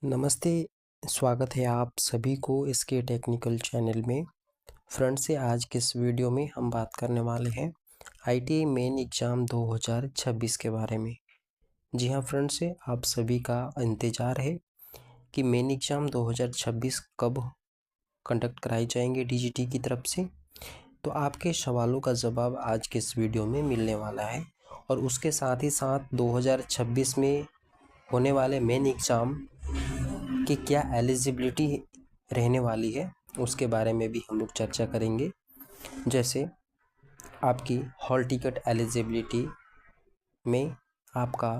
नमस्ते, स्वागत है आप सभी को इसके टेक्निकल चैनल में। फ्रेंड से आज के इस वीडियो में हम बात करने वाले हैं आईटीआई मेन एग्ज़ाम 2026 के बारे में। जी हाँ फ्रेंड से आप सभी का इंतज़ार है कि मेन एग्ज़ाम 2026 कब कंडक्ट कराई जाएंगे डीजीटी की तरफ से। तो आपके सवालों का जवाब आज के इस वीडियो में मिलने वाला है और उसके साथ ही साथ 2026 में होने वाले मेन एग्ज़ाम कि क्या एलिजिबिलिटी रहने वाली है उसके बारे में भी हम लोग चर्चा करेंगे। जैसे आपकी हॉल टिकट एलिजिबिलिटी में आपका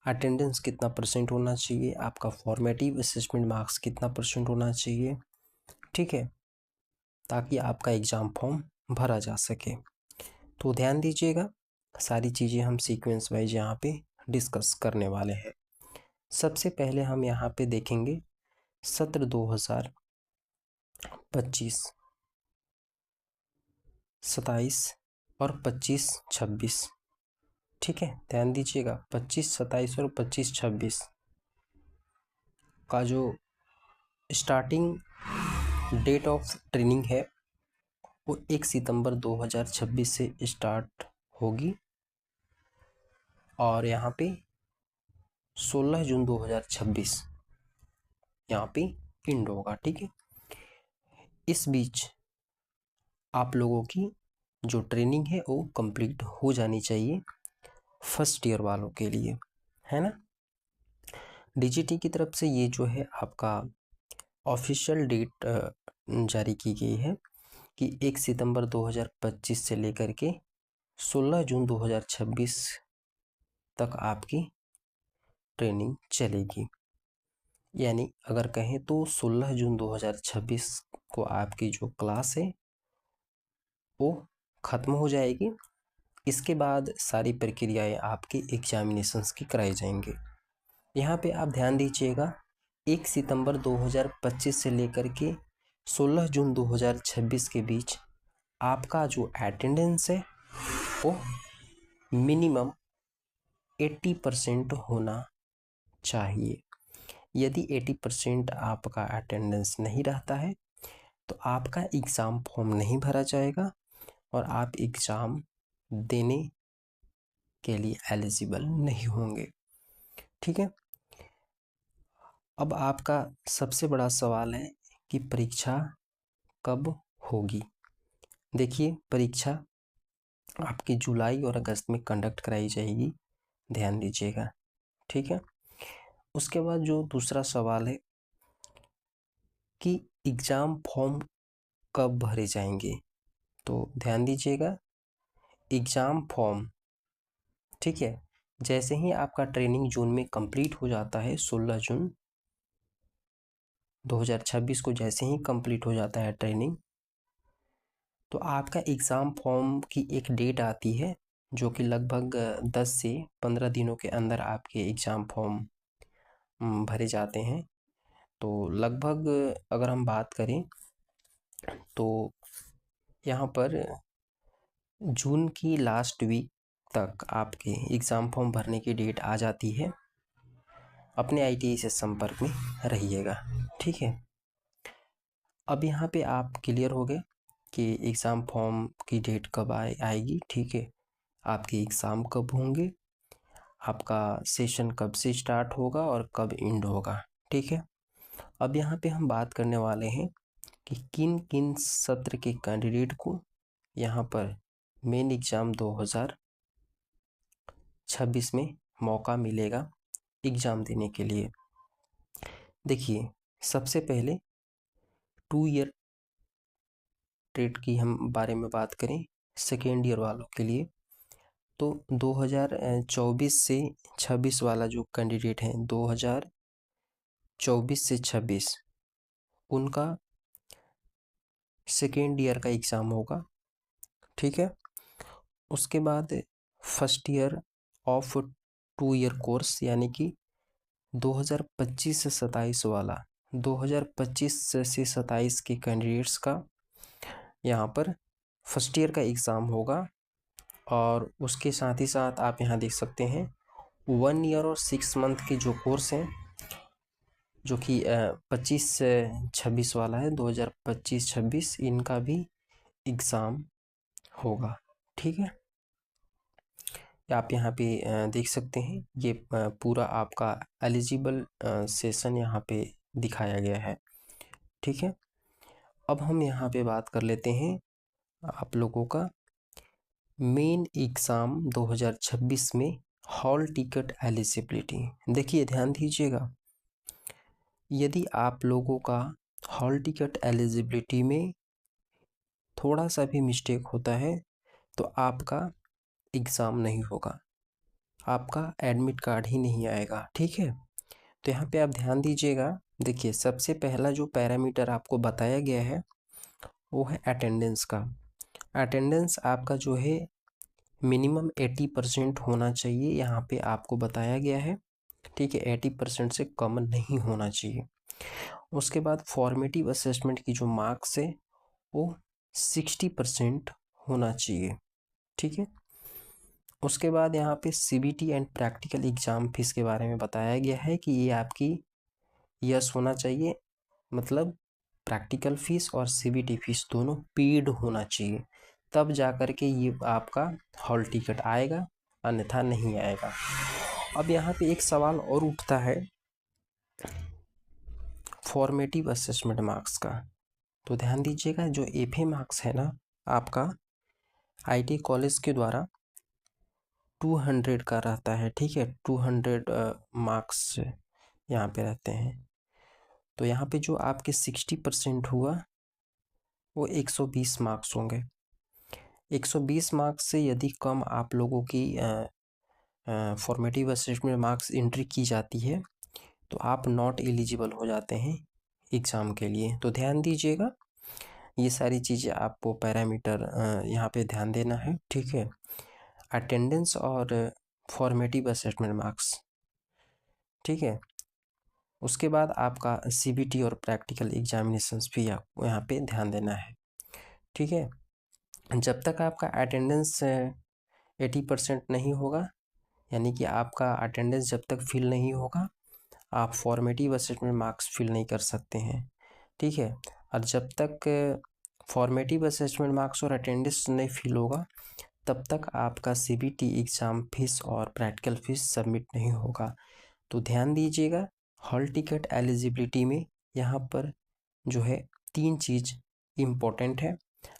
अटेंडेंस कितना परसेंट होना चाहिए, आपका फॉर्मेटिव असेसमेंट मार्क्स कितना परसेंट होना चाहिए, ठीक है, ताकि आपका एग्ज़ाम फॉर्म भरा जा सके। तो ध्यान दीजिएगा, सारी चीज़ें हम सीक्वेंस वाइज यहाँ पे डिस्कस करने वाले हैं। सबसे पहले हम यहाँ पे देखेंगे सत्र 2025, 27 और 25-26, ठीक है। ध्यान दीजिएगा 25, 27 और 25-26 का जो स्टार्टिंग डेट ऑफ ट्रेनिंग है वो 1 सितंबर 2026 से स्टार्ट होगी और यहाँ पे 16 जून 2026 यहाँ पे एंड होगा, ठीक है। इस बीच आप लोगों की जो ट्रेनिंग है वो कंप्लीट हो जानी चाहिए फर्स्ट ईयर वालों के लिए, है ना। डीजीटी की तरफ से ये जो है आपका ऑफिशियल डेट जारी की गई है कि 1 सितंबर 2025 से लेकर के 16 जून 2026 तक आपकी ट्रेनिंग चलेगी। यानी अगर कहें तो 16 जून 2026 को आपकी जो क्लास है वो ख़त्म हो जाएगी। इसके बाद सारी प्रक्रियाएं आपकी एग्जामिनेशंस की कराई जाएंगे। यहाँ पे आप ध्यान दीजिएगा 1 सितंबर 2025 से लेकर के 16 जून 2026 के बीच आपका जो अटेंडेंस है वो मिनिमम 80% होना चाहिए। यदि 80% आपका अटेंडेंस नहीं रहता है तो आपका एग्ज़ाम फॉर्म नहीं भरा जाएगा और आप एग्ज़ाम देने के लिए एलिजिबल नहीं होंगे, ठीक है। अब आपका सबसे बड़ा सवाल है कि परीक्षा कब होगी। देखिए, परीक्षा आपकी जुलाई और अगस्त में कंडक्ट कराई जाएगी, ध्यान दीजिएगा, ठीक है। उसके बाद जो दूसरा सवाल है कि एग्ज़ाम फॉर्म कब भरे जाएंगे, तो ध्यान दीजिएगा एग्ज़ाम फॉर्म, ठीक है, जैसे ही आपका ट्रेनिंग जून में कंप्लीट हो जाता है, 16 जून 2026 को जैसे ही कंप्लीट हो जाता है ट्रेनिंग, तो आपका एग्ज़ाम फॉर्म की एक डेट आती है जो कि लगभग 10 से 15 दिनों के अंदर आपके एग्ज़ाम फॉर्म भरे जाते हैं। तो लगभग अगर हम बात करें तो यहाँ पर जून की लास्ट वीक तक आपके एग्ज़ाम फॉर्म भरने की डेट आ जाती है। अपने आईटीआई से संपर्क में रहिएगा, ठीक है। अब यहाँ पे आप क्लियर हो गए कि एग्ज़ाम फॉर्म की डेट कब आएगी, ठीक है, आपके एग्ज़ाम कब होंगे, आपका सेशन कब से स्टार्ट होगा और कब एंड होगा, ठीक है। अब यहाँ पे हम बात करने वाले हैं कि किन किन सत्र के कैंडिडेट को यहाँ पर मेन एग्ज़ाम 2026 में मौका मिलेगा एग्ज़ाम देने के लिए। देखिए, सबसे पहले 2 ईयर ट्रेड की हम बारे में बात करें सेकेंड ईयर वालों के लिए, तो 2024 से 26 वाला जो कैंडिडेट हैं 2024 से 26 उनका सेकेंड ईयर का एग्ज़ाम होगा, ठीक है। उसके बाद first year of 2 year course यानी कि 2025 से 27 वाला 2025 से 27 के कैंडिडेट्स का यहाँ पर फर्स्ट ईयर का एग्ज़ाम होगा। और उसके साथ ही साथ आप यहाँ देख सकते हैं 1 ईयर और 6 मंथ के जो कोर्स हैं जो कि 25-26 वाला है, 2025-26 इनका भी एग्ज़ाम होगा। ठीक है, आप यहाँ पे देख सकते हैं ये पूरा आपका एलिजिबल सेशन यहाँ पे दिखाया गया है। ठीक है, अब हम यहाँ पे बात कर लेते हैं आप लोगों का मेन एग्ज़ाम 2026 में हॉल टिकट एलिजिबिलिटी। देखिए ध्यान दीजिएगा, यदि आप लोगों का हॉल टिकट एलिजिबिलिटी में थोड़ा सा भी मिस्टेक होता है तो आपका एग्ज़ाम नहीं होगा, आपका एडमिट कार्ड ही नहीं आएगा। ठीक है, तो यहाँ पे आप ध्यान दीजिएगा। देखिए सबसे पहला जो पैरामीटर आपको बताया गया है वो है अटेंडेंस का। अटेंडेंस आपका जो है मिनिमम 80% होना चाहिए, यहाँ पे आपको बताया गया है। ठीक है, 80% से कम नहीं होना चाहिए। उसके बाद फॉर्मेटिव असेसमेंट की जो मार्क्स है वो 60% होना चाहिए। ठीक है, उसके बाद यहाँ पे CBT and practical exam fees के बारे में बताया गया है कि ये आपकी यस होना चाहिए, मतलब प्रैक्टिकल फ़ीस और CBT फीस दोनों पेड होना चाहिए, तब जा कर के ये आपका हॉल टिकट आएगा, अन्यथा नहीं आएगा। अब यहाँ पे एक सवाल और उठता है फॉर्मेटिव असेसमेंट मार्क्स का। तो ध्यान दीजिएगा, जो FA मार्क्स है ना आपका IIT कॉलेज के द्वारा 200 का रहता है। ठीक है, 200 मार्क्स यहाँ पे रहते हैं। तो यहाँ पे जो आपके 60% हुआ वो 120 मार्क्स होंगे। 120 मार्क्स से यदि कम आप लोगों की फॉर्मेटिव असेसमेंट मार्क्स एंट्री की जाती है तो आप नॉट एलिजिबल हो जाते हैं एग्ज़ाम के लिए। तो ध्यान दीजिएगा, ये सारी चीज़ें आपको पैरामीटर यहाँ पे ध्यान देना है। ठीक है, अटेंडेंस और फॉर्मेटिव असेसमेंट मार्क्स। ठीक है, उसके बाद आपका CBT और प्रैक्टिकल एग्जामिनेशंस भी आपको यहाँ पे ध्यान देना है। ठीक है, जब तक आपका अटेंडेंस 80% नहीं होगा, यानी कि आपका अटेंडेंस जब तक फिल नहीं होगा आप फॉर्मेटिव असेसमेंट मार्क्स फिल नहीं कर सकते हैं। ठीक है, और जब तक फॉर्मेटिव असेसमेंट मार्क्स और अटेंडेंस नहीं फिल होगा तब तक आपका CBT एग्ज़ाम फीस और प्रैक्टिकल फीस सबमिट नहीं होगा। तो ध्यान दीजिएगा, हॉल टिकट एलिजिबिलिटी में यहाँ पर जो है 3 चीज़ इम्पोर्टेंट है,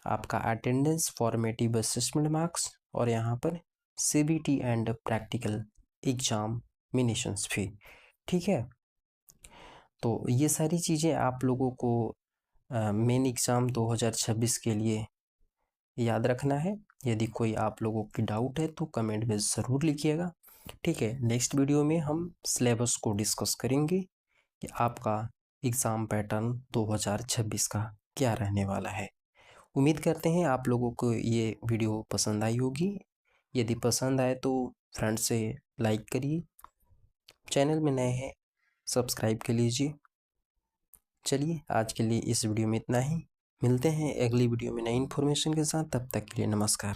आपका अटेंडेंस, फॉर्मेटिव असेसमेंट मार्क्स और यहाँ पर CBT एंड प्रैक्टिकल एग्जामिनेशंस फी। ठीक है, तो ये सारी चीज़ें आप लोगों को मेन एग्ज़ाम 2026 के लिए याद रखना है। यदि कोई आप लोगों की डाउट है तो कमेंट में ज़रूर लिखिएगा। ठीक है, नेक्स्ट वीडियो में हम सिलेबस को डिस्कस करेंगे कि आपका एग्ज़ाम पैटर्न 2026 का क्या रहने वाला है। उम्मीद करते हैं आप लोगों को ये वीडियो पसंद आई होगी। यदि पसंद आए तो फ्रेंड से लाइक करिए, चैनल में नए हैं सब्सक्राइब कर लीजिए। चलिए आज के लिए इस वीडियो में इतना ही, मिलते हैं अगली वीडियो में नई इन्फॉर्मेशन के साथ, तब तक के लिए नमस्कार।